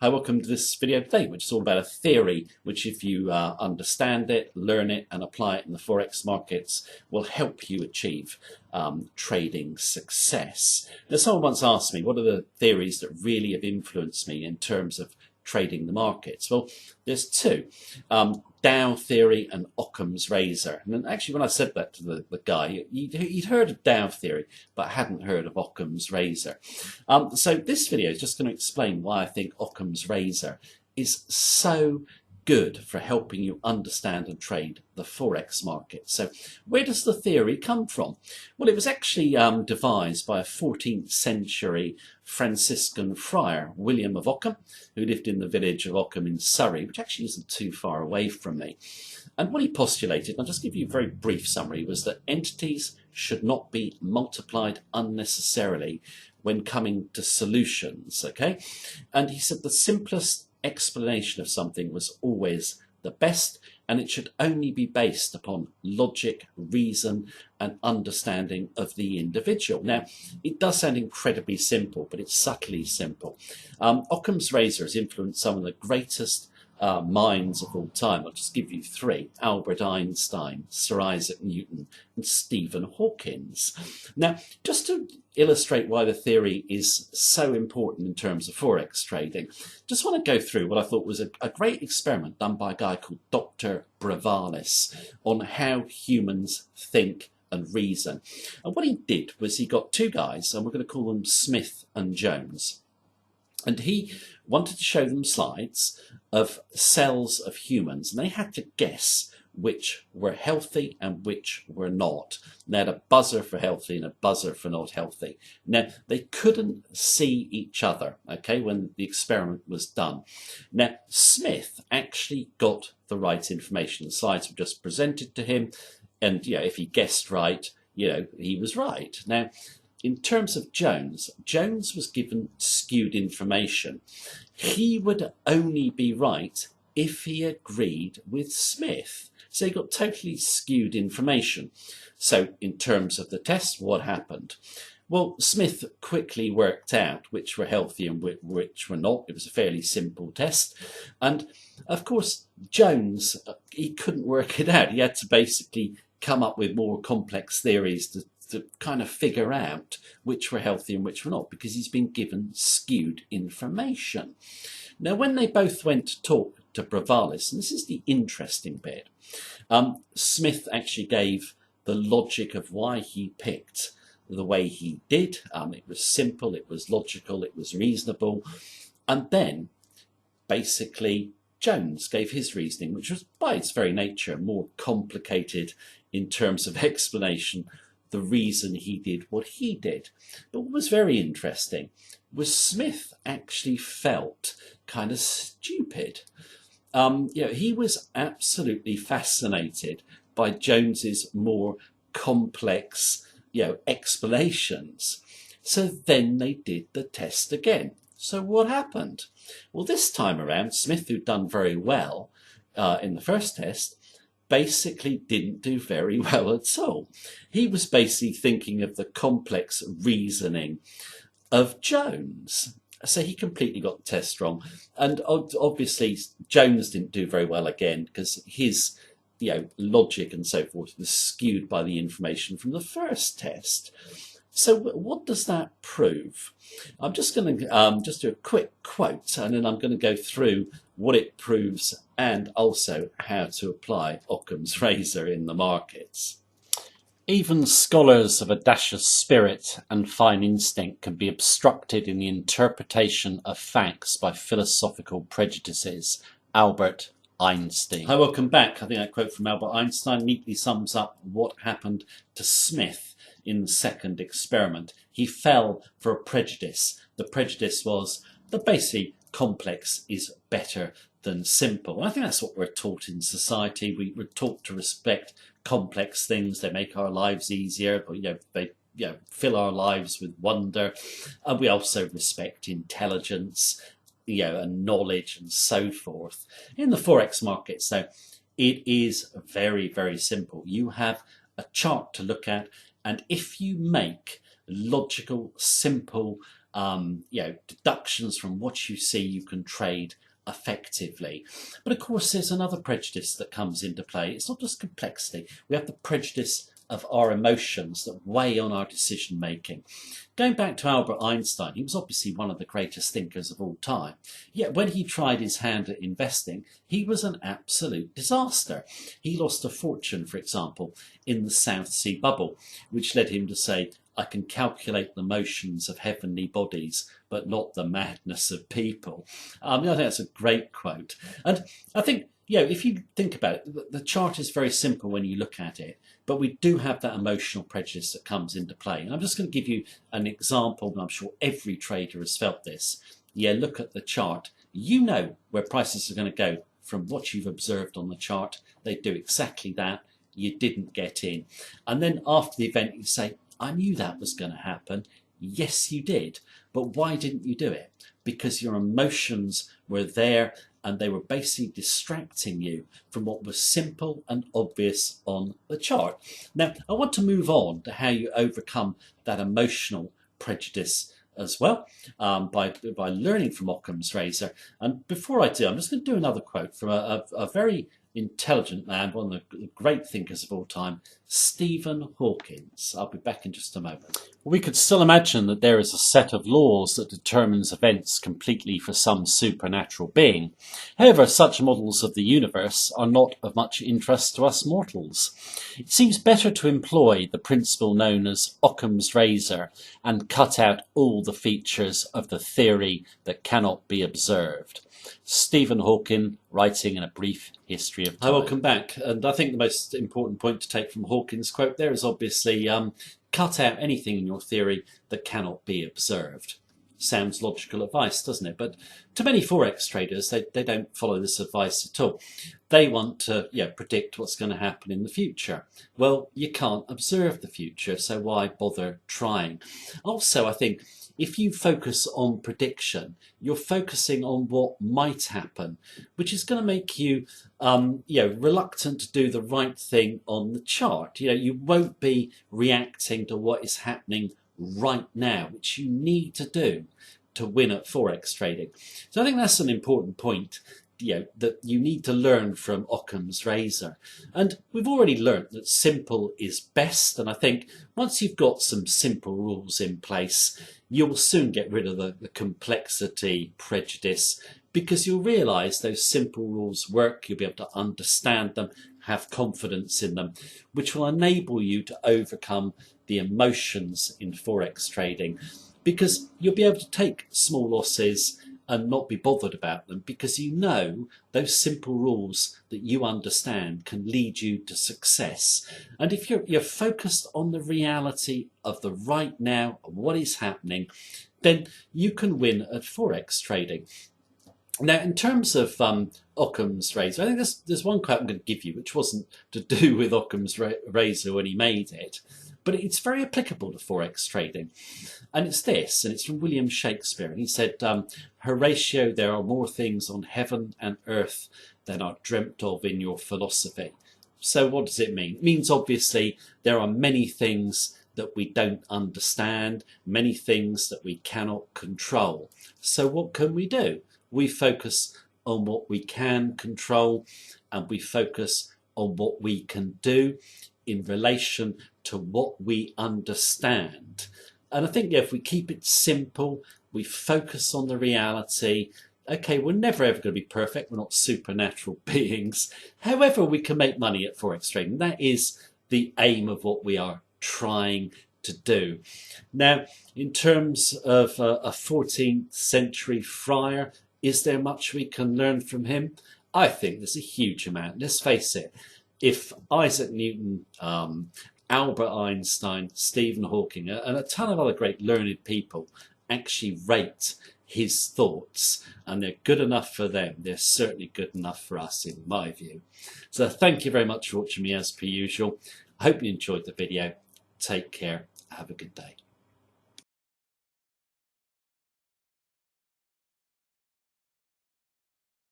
Hi, welcome to this video today, which is all about a theory which, if you understand it, learn it and apply it in the Forex markets, will help you achieve trading success. Now, someone once asked me, what are the theories that really have influenced me in terms of trading the markets? Well, there's two, Dow theory and Occam's Razor. And actually, when I said that to the guy, he'd heard of Dow theory, but hadn't heard of Occam's Razor. So this video is just going to explain why I think Occam's Razor is so good for helping you understand and trade the Forex market. So where does the theory come from? Well, it was actually devised by a 14th century Franciscan friar, William of Occam, who lived in the village of Occam in Surrey, which actually isn't too far away from me. And what he postulated, and I'll just give you a very brief summary, was that entities should not be multiplied unnecessarily when coming to solutions, okay? And he said the simplest explanation of something was always the best, and it should only be based upon logic, reason and understanding of the individual. Now, it does sound incredibly simple, but it's subtly simple. Occam's Razor has influenced some of the greatest minds of all time. I'll just give you three: Albert Einstein, Sir Isaac Newton and Stephen Hawking. Now, just to illustrate why the theory is so important in terms of Forex trading, just want to go through what I thought was a great experiment done by a guy called Dr. Bravalis on how humans think and reason. And what he did was he got two guys, and we're going to call them Smith and Jones. And he wanted to show them slides of cells of humans, and they had to guess which were healthy and which were not. They had a buzzer for healthy and a buzzer for not healthy. Now, they couldn't see each other, okay, when the experiment was done. Now, Smith actually got the right information. The slides were just presented to him, and if he guessed right, he was right. Now, in terms of Jones, Jones was given skewed information. He would only be right if he agreed with Smith. So he got totally skewed information. So in terms of the test, what happened? Well, Smith quickly worked out which were healthy and which were not. It was a fairly simple test. And of course, Jones, he couldn't work it out. He had to basically come up with more complex theories to kind of figure out which were healthy and which were not, because he's been given skewed information. Now, when they both went to talk to Bravalis, and this is the interesting bit, Smith actually gave the logic of why he picked the way he did. It was simple, it was logical, it was reasonable. And then basically Jones gave his reasoning, which was by its very nature more complicated in terms of explanation, the reason he did what he did. But what was very interesting was Smith actually felt kind of stupid. He was absolutely fascinated by Jones's more complex, explanations. So then they did the test again. So what happened? Well, this time around, Smith, who'd done very well in the first test, basically didn't do very well at all. He was basically thinking of the complex reasoning of Jones. So he completely got the test wrong. And obviously Jones didn't do very well again, because his logic and so forth was skewed by the information from the first test. So what does that prove? I'm just going to just do a quick quote, and then I'm going to go through what it proves and also how to apply Occam's Razor in the markets. Even scholars of audacious spirit and fine instinct can be obstructed in the interpretation of facts by philosophical prejudices. Albert Einstein. Hi, welcome back. I think that quote from Albert Einstein neatly sums up what happened to Smith in the second experiment. He fell for a prejudice. The prejudice was that basically complex is better than simple. And I think that's what we're taught in society. We're taught to respect complex things. They make our lives easier, but they fill our lives with wonder. And we also respect intelligence, and knowledge and so forth. In the Forex market, so it is very, very simple. You have a chart to look at, and if you make logical, simple deductions from what you see, you can trade effectively. But of course, there's another prejudice that comes into play. It's not just complexity. We have the prejudice of our emotions that weigh on our decision making. Going back to Albert Einstein, he was obviously one of the greatest thinkers of all time. Yet when he tried his hand at investing, he was an absolute disaster. He lost a fortune, for example, in the South Sea bubble, which led him to say, "I can calculate the motions of heavenly bodies, but not the madness of people." I think that's a great quote. And I think, if you think about it, the chart is very simple when you look at it, but we do have that emotional prejudice that comes into play. And I'm just going to give you an example, and I'm sure every trader has felt this. Look at the chart. You know where prices are going to go from what you've observed on the chart. They do exactly that. You didn't get in. And then after the event, you say, "I knew that was going to happen." Yes, you did. But why didn't you do it? Because your emotions were there and they were basically distracting you from what was simple and obvious on the chart. Now, I want to move on to how you overcome that emotional prejudice as well, by learning from Occam's Razor. And before I do, I'm just going to do another quote from a very intelligent man, one of the great thinkers of all time, Stephen Hawkins. I'll be back in just a moment. We could still imagine that there is a set of laws that determines events completely for some supernatural being. However, such models of the universe are not of much interest to us mortals. It seems better to employ the principle known as Occam's Razor and cut out all the features of the theory that cannot be observed. Stephen Hawking, writing in A Brief History of Time. Hi, welcome back. And I think the most important point to take from Hawking's quote there is obviously cut out anything in your theory that cannot be observed. Sounds logical advice, doesn't it? But to many Forex traders, they don't follow this advice at all. They want to predict what's going to happen in the future. Well, you can't observe the future, so why bother trying? Also, I think if you focus on prediction, you're focusing on what might happen, which is going to make you, reluctant to do the right thing on the chart. You won't be reacting to what is happening right now, which you need to do to win at Forex trading. So I think that's an important point, that you need to learn from Occam's Razor. And we've already learnt that simple is best. And I think once you've got some simple rules in place, you'll soon get rid of the complexity, prejudice, because you'll realise those simple rules work. You'll be able to understand them, have confidence in them, which will enable you to overcome the emotions in Forex trading, because you'll be able to take small losses and not be bothered about them, because you know those simple rules that you understand can lead you to success. And if you're focused on the reality of the right now, what is happening, then you can win at Forex trading. Now, in terms of Occam's Razor, I think there's one quote I'm going to give you, which wasn't to do with Occam's Razor when he made it, but it's very applicable to Forex trading. And it's this, and it's from William Shakespeare. And he said, "Horatio, there are more things on heaven and earth than are dreamt of in your philosophy." So what does it mean? It means, obviously, there are many things that we don't understand, many things that we cannot control. So what can we do? We focus on what we can control, and we focus on what we can do in relation to what we understand. And I think if we keep it simple, we focus on the reality. Okay, we're never ever going to be perfect. We're not supernatural beings. However, we can make money at Forex trading. That is the aim of what we are trying to do. Now, in terms of a 14th century friar, is there much we can learn from him? I think there's a huge amount. Let's face it. If Isaac Newton, Albert Einstein, Stephen Hawking, and a ton of other great learned people actually rate his thoughts, and they're good enough for them, they're certainly good enough for us, in my view. So thank you very much for watching me as per usual. I hope you enjoyed the video. Take care. Have a good day.